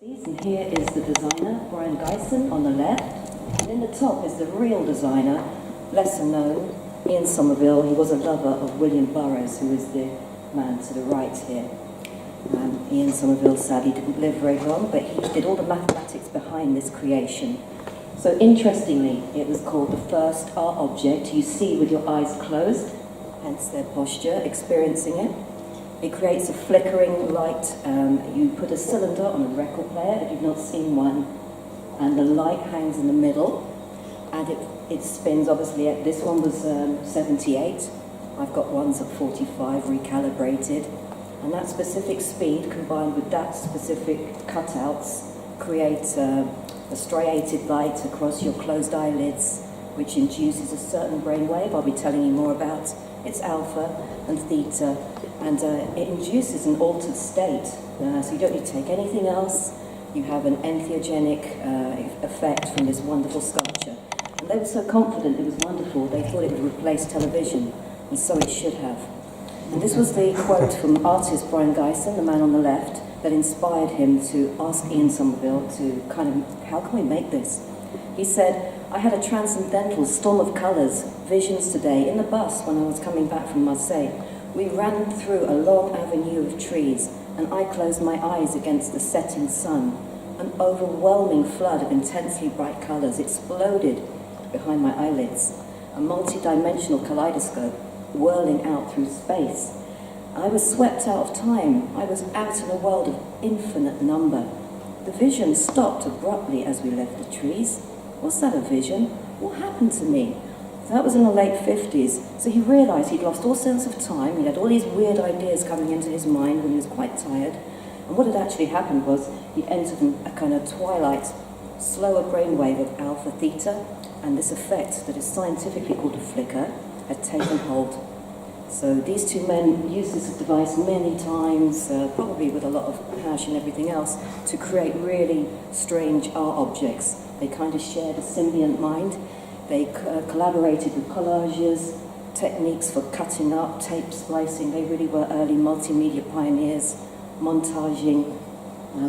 And here is the designer, Brian Geisen, on the left. And in the top is the real designer, lesser known, Ian Somerville. He was a lover of William Burroughs, who is the man to the right here. Ian Somerville sadly didn't live very long, but he did all the mathematics behind this creation. So interestingly, it was called the first art object you see with your eyes closed, hence their posture, experiencing it. It creates a flickering light. You put a cylinder on a record player, if you've not seen one, and the light hangs in the middle, and it spins, obviously. This one was 78. I've got ones at 45, recalibrated. And that specific speed, combined with that specific cutouts, creates a striated light across your closed eyelids, which induces a certain brainwave I'll be telling you more about. It's alpha and theta, and it induces an altered state. So you don't need to take anything else. You have an entheogenic effect from this wonderful sculpture. And they were so confident it was wonderful, they thought it would replace television, and so it should have. And this was the quote from artist Brian Geisen, the man on the left, that inspired him to ask Ian Somerville to how can we make this? He said, I had a transcendental storm of colours, visions today, in the bus when I was coming back from Marseille. We ran through a long avenue of trees, and I closed my eyes against the setting sun. An overwhelming flood of intensely bright colours exploded behind my eyelids, a multi-dimensional kaleidoscope whirling out through space. I was swept out of time. I was out in a world of infinite number. The vision stopped abruptly as we left the trees. Was that a vision? What happened to me? So that was in the late 50s. So he realised he'd lost all sense of time. He had all these weird ideas coming into his mind when he was quite tired. And what had actually happened was he'd entered a kind of twilight, slower brainwave of alpha theta, and this effect that is scientifically called a flicker had taken hold. So these two men used this device many times, probably with a lot of passion and everything else, to create really strange art objects. They kind of shared a symbiont mind. They collaborated with collages, techniques for cutting up, tape splicing. They really were early multimedia pioneers, montaging,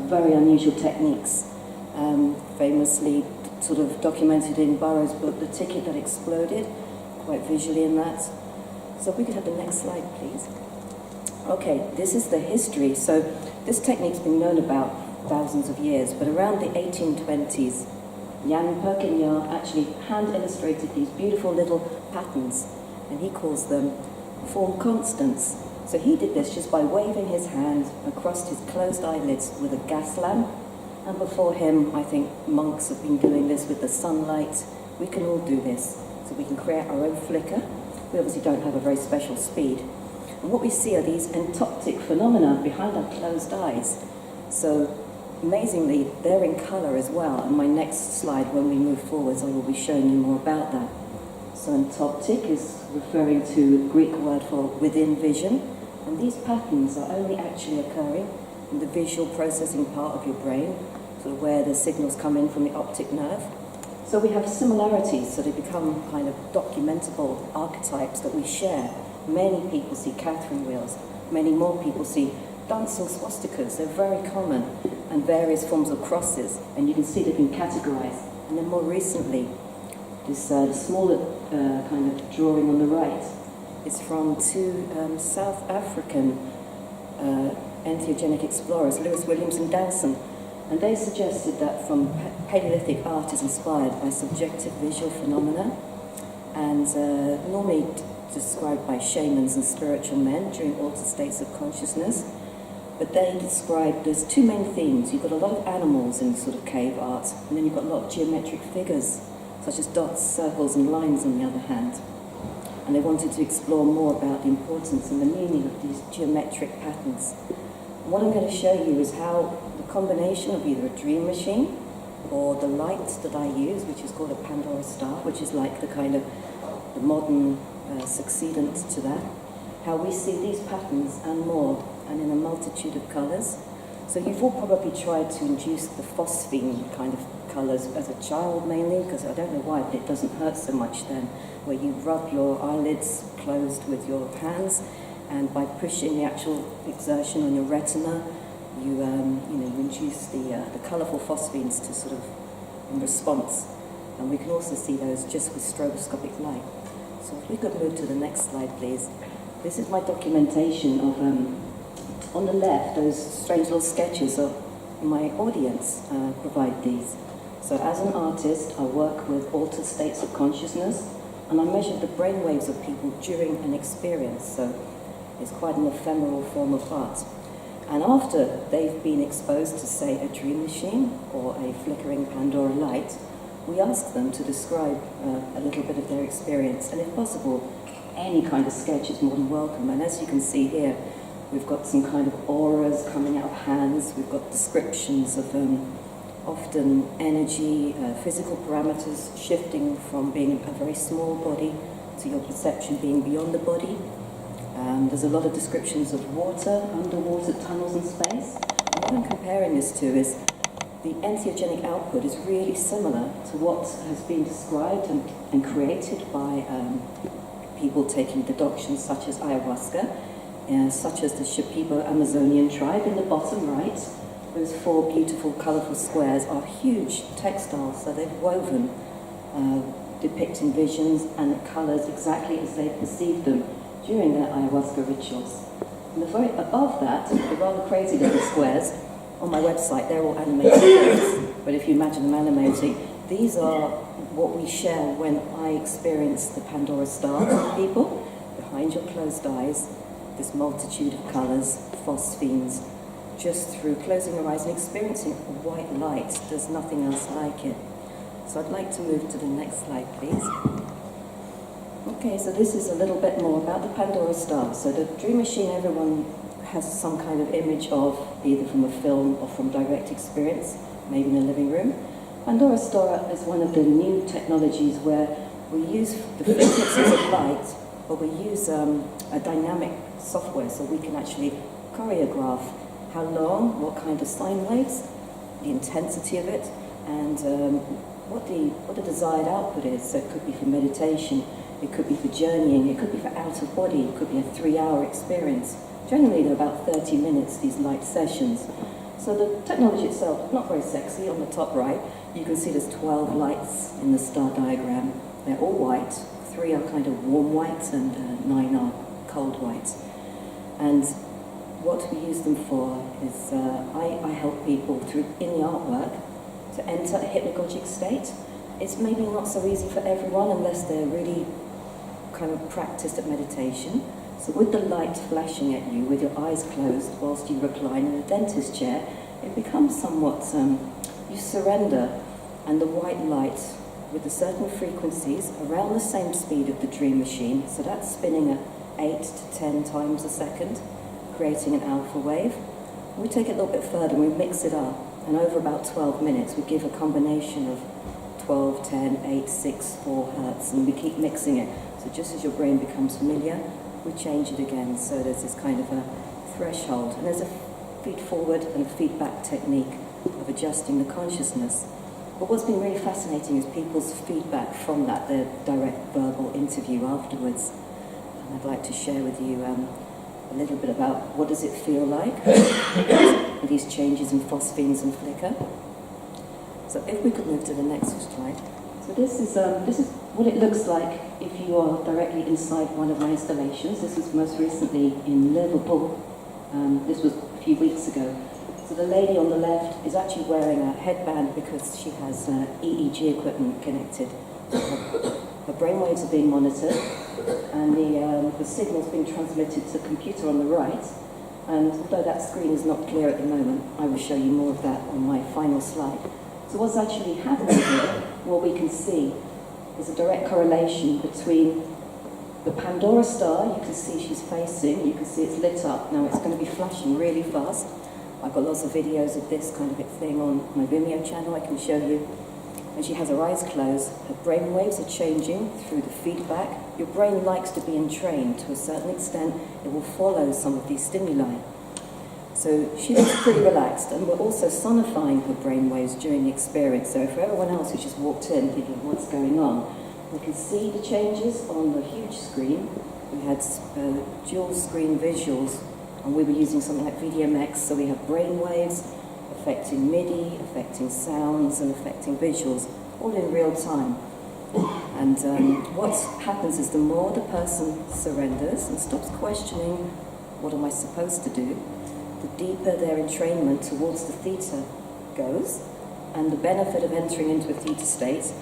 very unusual techniques. Famously sort of documented in Burroughs' book, The Ticket That Exploded, quite visually in that. So if we could have the next slide, please. Okay, this is the history. So this technique's been known about thousands of years, but around the 1820s, Jan Perkenjaar actually hand-illustrated these beautiful little patterns, and he calls them form constants. So he did this just by waving his hand across his closed eyelids with a gas lamp, and before him, I think monks have been doing this with the sunlight. We can all do this, so we can create our own flicker. We obviously don't have a very special speed. And what we see are these entoptic phenomena behind our closed eyes. So amazingly, they're in colour as well. And my next slide, when we move forwards, I will be showing you more about that. So entoptic is referring to the Greek word for within vision. And these patterns are only actually occurring in the visual processing part of your brain, sort of where the signals come in from the optic nerve. So we have similarities, so they become kind of documentable archetypes that we share. Many people see Catherine wheels. Many more people see dancing swastikas. They're very common, and various forms of crosses. And you can see they've been categorized. And then more recently, this smaller kind of drawing on the right is from two South African entheogenic explorers, Lewis Williams and Dowson. And they suggested that from Paleolithic art is inspired by subjective visual phenomena, and normally described by shamans and spiritual men during altered states of consciousness. But they described there's two main themes. You've got a lot of animals in sort of cave art, and then you've got a lot of geometric figures, such as dots, circles, and lines on the other hand. And they wanted to explore more about the importance and the meaning of these geometric patterns. And what I'm going to show you is how the combination of either a dream machine or the light that I use, which is called a Pandora star, which is like the kind of the modern succeedant to that, how we see these patterns and more, and in a multitude of colours. So you've all probably tried to induce the phosphene kind of colours as a child mainly, because I don't know why, but it doesn't hurt so much then, where you rub your eyelids closed with your hands, and by pushing the actual exertion on your retina, you induce the colourful phosphenes to sort of in response, and we can also see those just with stroboscopic light. So if we could move to the next slide, please. This is my documentation of, on the left, those strange little sketches of my audience provide these. So as an artist, I work with altered states of consciousness, and I measure the brainwaves of people during an experience. So it's quite an ephemeral form of art. And after they've been exposed to, say, a dream machine or a flickering Pandora light, we ask them to describe a little bit of their experience, and if possible, any kind of sketch is more than welcome. And as you can see here, we've got some kind of auras coming out of hands, we've got descriptions of often energy, physical parameters shifting from being a very small body to your perception being beyond the body. There's a lot of descriptions of water, underwater tunnels in space. And what I'm comparing this to is the entheogenic output is really similar to what has been described and created by people taking deductions such as ayahuasca, such as the Shipibo Amazonian tribe in the bottom right. Those 4 beautiful, colourful squares are huge textiles, so they've woven, depicting visions and colours exactly as they perceived them during their ayahuasca rituals. And the very above that, the rather crazy little squares, on my website, they're all animated things, but if you imagine them animating, these are what we share when I experience the Pandora stars with people. Behind your closed eyes, this multitude of colours, phosphenes, just through closing your eyes and experiencing white light. There's nothing else like it. So I'd like to move to the next slide, please. Okay, so this is a little bit more about the Pandora star. So the dream machine, everyone has some kind of image of, either from a film or from direct experience, maybe in a living room. Pandora star is one of the new technologies where we use the frequencies of light, but we use a dynamic software so we can actually choreograph how long, what kind of sine waves, the intensity of it, and what the desired output is. So it could be for meditation, it could be for journeying, it could be for out of body, it could be a 3-hour experience. Generally, they're about 30 minutes, these light sessions. So the technology itself, not very sexy. On the top right, you can see there's 12 lights in the star diagram. They're all white. 3 are kind of warm white and 9 are cold white. And what we use them for is, I help people in the artwork to enter a hypnagogic state. It's maybe not so easy for everyone unless they're really kind of practiced at meditation. So with the light flashing at you, with your eyes closed, whilst you recline in a dentist chair, it becomes somewhat, you surrender, and the white light, with the certain frequencies, around the same speed of the dream machine, so that's spinning at 8 to 10 times a second, creating an alpha wave. We take it a little bit further, and we mix it up, and over about 12 minutes, we give a combination of 12, 10, 8, 6, 4 hertz, and we keep mixing it. So just as your brain becomes familiar, we change it again, so there's this kind of a threshold. And there's a feed forward and a feedback technique of adjusting the consciousness. But what's been really fascinating is people's feedback from that, their direct verbal interview afterwards. And I'd like to share with you a little bit about what does it feel like, these changes in phosphenes and flicker. So if we could move to the next slide. So this is what it looks like if you are directly inside one of my installations. This was most recently in Liverpool. This was a few weeks ago. So the lady on the left is actually wearing a headband because she has EEG equipment connected. Her brainwaves are being monitored, and the signal's being transmitted to the computer on the right. And although that screen is not clear at the moment, I will show you more of that on my final slide. So what's actually happening here, what we can see, is a direct correlation between the Pandora star. You can see she's facing, you can see it's lit up. Now it's going to be flashing really fast. I've got lots of videos of this kind of thing on my Vimeo channel I can show you. And she has her eyes closed, her brain waves are changing through the feedback. Your brain likes to be entrained to a certain extent. It will follow some of these stimuli. So she looks pretty relaxed, and we're also sonifying her brain waves during the experience. So for everyone else who just walked in thinking, what's going on? We can see the changes on the huge screen. We had dual screen visuals And we were using something like VDMX, so we have brain waves affecting MIDI, affecting sounds, and affecting visuals, all in real time. And what happens is the more the person surrenders and stops questioning, what am I supposed to do, the deeper their entrainment towards the theta goes. And the benefit of entering into a theta state,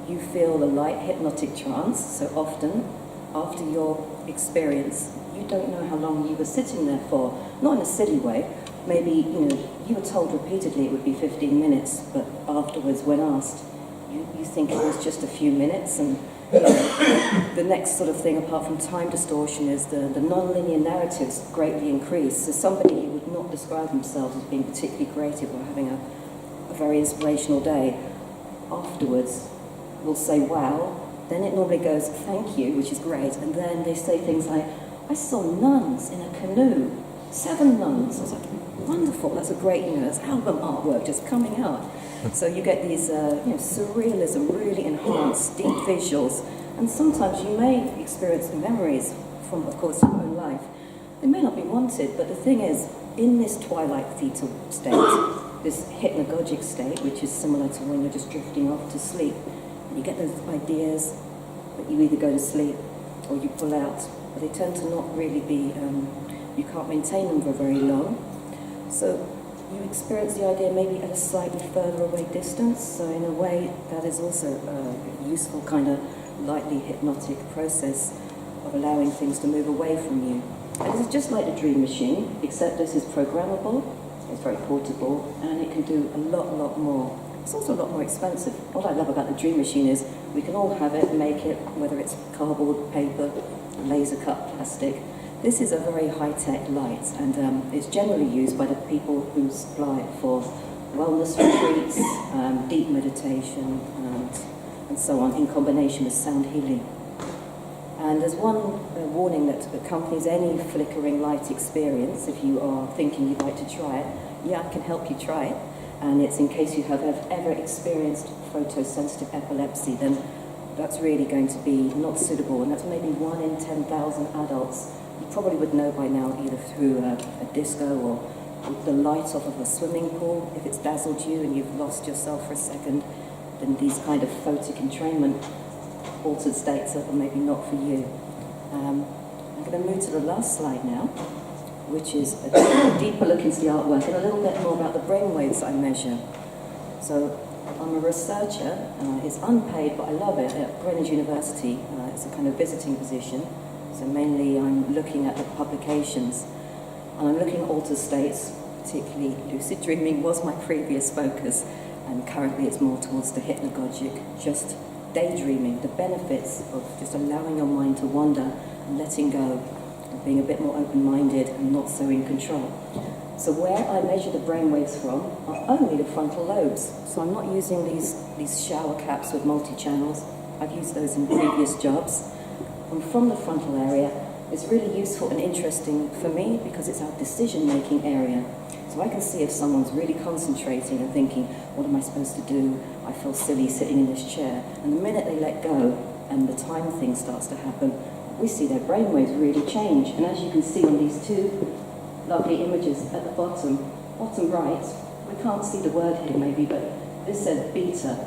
you feel a light hypnotic trance. So often, after your experience, you don't know how long you were sitting there for. Not in a silly way. Maybe, you were told repeatedly it would be 15 minutes, but afterwards, when asked, you think it was just a few minutes. And the next sort of thing, apart from time distortion, is the non-linear narratives greatly increase. So somebody who would not describe themselves as being particularly creative or having a very inspirational day, afterwards will say, wow. Then it normally goes, thank you, which is great. And then they say things like, I saw nuns in a canoe, 7 nuns. I was like, wonderful, that's a great, that's album artwork just coming out. So you get these, surrealism, really enhanced, deep visuals. And sometimes you may experience memories from, of course, your own life. They may not be wanted, but the thing is, in this twilight theta state, this hypnagogic state, which is similar to when you're just drifting off to sleep, you get those ideas, but you either go to sleep or you pull out. But they tend to not really be, you can't maintain them for very long. So you experience the idea maybe at a slightly further away distance. So in a way, that is also a useful kind of lightly hypnotic process of allowing things to move away from you. And this is just like the dream machine, except this is programmable, it's very portable, and it can do a lot more. It's also a lot more expensive. What I love about the dream machine is we can all have it, make it, whether it's cardboard, paper, laser cut plastic. This is a very high-tech light, and it's generally used by the people who supply it for wellness retreats, deep meditation, and so on, in combination with sound healing. And there's one warning that accompanies any flickering light experience. If you are thinking you'd like to try it, I can help you try it. And it's in case you have ever experienced photosensitive epilepsy, then that's really going to be not suitable. And that's maybe 1 in 10,000 adults. You probably would know by now, either through a disco or the light off of a swimming pool. If it's dazzled you and you've lost yourself for a second, then these kind of photic entrainment altered states are maybe not for you. I'm going to move to the last slide now, which is a deeper look into the artwork and a little bit more about the brainwaves I measure. So I'm a researcher. It's unpaid, but I love it, at Greenwich University. It's a kind of visiting position. So mainly I'm looking at the publications, and I'm looking at altered states, particularly lucid dreaming was my previous focus, and currently it's more towards the hypnagogic, just daydreaming, the benefits of just allowing your mind to wander and letting go, and being a bit more open-minded and not so in control. So where I measure the brainwaves from are only the frontal lobes. So I'm not using these shower caps with multi-channels. I've used those in previous jobs. And from the frontal area, it's really useful and interesting for me because it's our decision-making area. So I can see if someone's really concentrating and thinking, what am I supposed to do? I feel silly sitting in this chair. And the minute they let go and the time thing starts to happen, we see their brainwaves really change. And as you can see on these 2 lovely images at the bottom right, we can't see the word here maybe, but this says beta.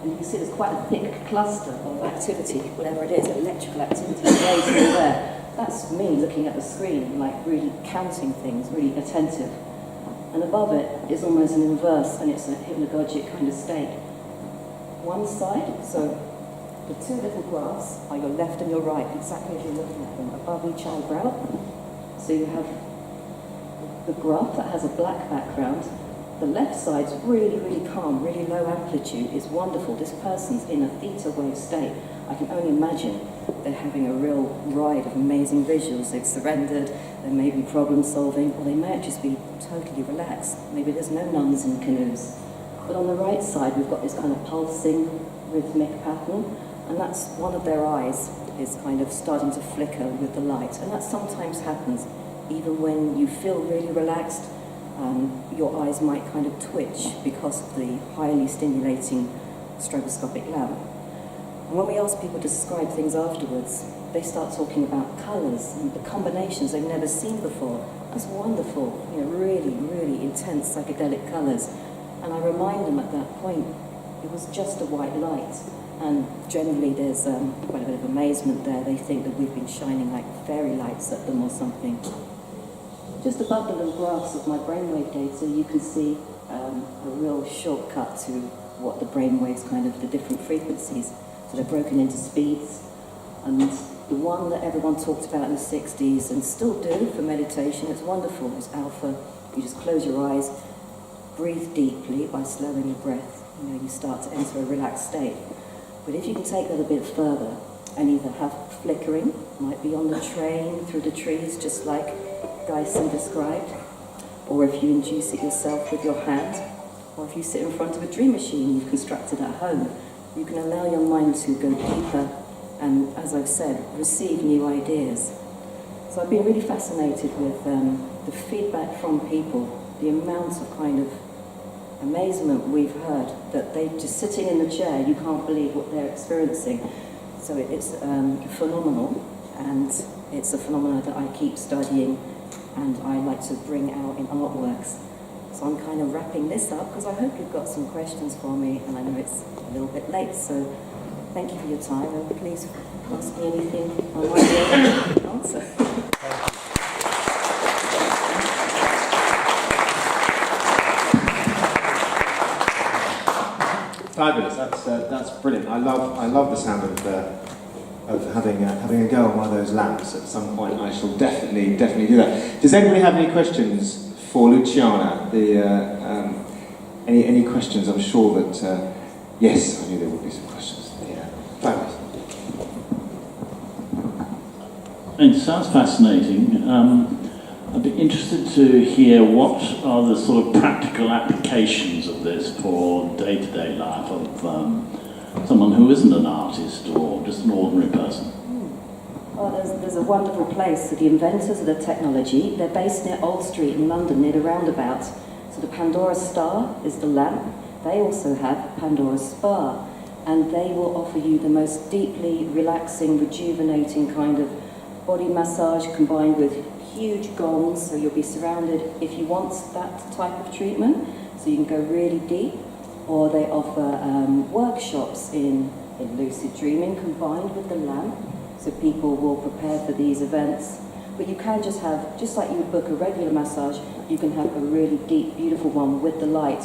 And you can see there's quite a thick cluster of activity, whatever it is, electrical activity raised in there. That's me looking at the screen, like really counting things, really attentive. And above it is almost an inverse, and it's a hypnagogic kind of state. One side, so the 2 little graphs are your left and your right, exactly as you're looking at them, above each eyebrow. So you have the graph that has a black background. The left side's really, really calm, really low amplitude. It's wonderful. This person's in a theta wave state. I can only imagine they're having a real ride of amazing visuals. They've surrendered, they may be problem solving, or they might just be totally relaxed. Maybe there's no nuns in canoes. But on the right side, we've got this kind of pulsing, rhythmic pattern, and that's one of their eyes is kind of starting to flicker with the light. And that sometimes happens, even when you feel really relaxed. Your eyes might kind of twitch because of the highly stimulating stroboscopic lamp. And when we ask people to describe things afterwards, they start talking about colours and the combinations they've never seen before. It's wonderful, you know, really, really intense psychedelic colours. And I remind them at that point, it was just a white light. And generally there's quite a bit of amazement there. They think that we've been shining like fairy lights at them or something. Just above the little graphs of my brainwave data, you can see a real shortcut to what the brainwaves, kind of the different frequencies. So they're broken into speeds. And the one that everyone talked about in the 60s and still do for meditation, it's wonderful, is alpha. You just close your eyes, breathe deeply by slowing your breath. You know, you start to enter a relaxed state. But if you can take that a bit further and either have flickering, might be on the train, through the trees, just like Geisen described, or if you induce it yourself with your hand, or if you sit in front of a dream machine you've constructed at home, you can allow your mind to go deeper and, as I've said, receive new ideas. So I've been really fascinated with the feedback from people, the amount of kind of amazement we've heard, that they just sitting in the chair, you can't believe what they're experiencing. So it's phenomenal, and it's a phenomenon that I keep studying and I like to bring out in artworks. So I'm kind of wrapping this up because I hope you've got some questions for me, and I know it's a little bit late, so thank you for your time, and please ask me anything I might be able to answer. Fabulous. That's brilliant. I love the sound of having a go on one of those lamps at some point. I shall definitely do that. Does anybody have any questions for Luciana? Any questions? I'm sure that yes, I knew there would be some questions. Yeah, fabulous. It sounds fascinating. I'd be interested to hear what are the sort of practical applications of this for day-to-day life of someone who isn't an artist or just an ordinary person. Oh, there's a wonderful place. So the inventors of the technology, they're based near Old Street in London, near the roundabout. So the Pandora Star is the lamp. They also have Pandora Spa, and they will offer you the most deeply relaxing, rejuvenating kind of body massage combined with huge gongs, so you'll be surrounded if you want that type of treatment, so you can go really deep. Or they offer workshops in lucid dreaming combined with the lamp, so people will prepare for these events. But you can just have, just like you would book a regular massage, you can have a really deep, beautiful one with the light.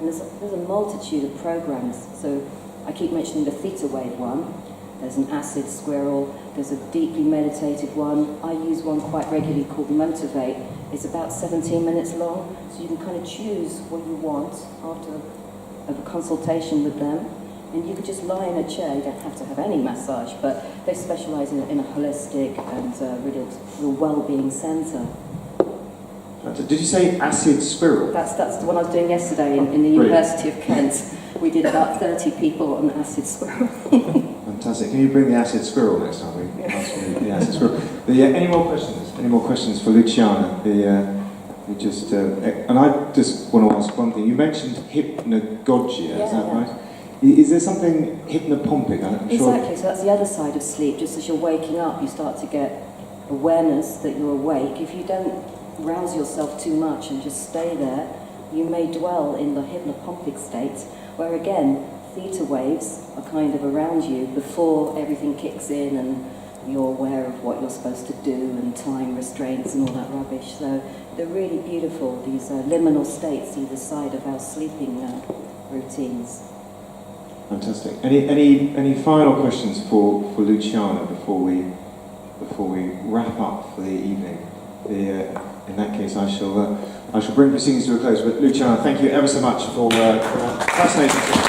And there's a multitude of programs, so I keep mentioning the theta wave one. There's an acid squirrel, there's a deeply meditative one. I use one quite regularly called Motivate. It's about 17 minutes long, so you can kind of choose what you want after a consultation with them. And you could just lie in a chair, you don't have to have any massage, but they specialise in a holistic and real well-being centre. Did you say acid squirrel? That's the one I was doing yesterday in the University of Kent. We did about 30 people on acid squirrel. Fantastic. Can you bring the acid squirrel next time? We ask for the acid squirrel. Any more questions? Any more questions for Luciana? And I just want to ask one thing. You mentioned hypnagogia, is that right? Is there something hypnopompic? I'm sure. Exactly. So that's the other side of sleep. Just as you're waking up, you start to get awareness that you're awake. If you don't rouse yourself too much and just stay there, you may dwell in the hypnopompic state, where again, theta waves are kind of around you before everything kicks in and you're aware of what you're supposed to do and time restraints and all that rubbish. So they're really beautiful, these liminal states either side of our sleeping routines. Fantastic. Any final questions for Luciana before we wrap up for the evening? In that case, I shall bring proceedings to a close. But Luciana, thank you ever so much for fascinating.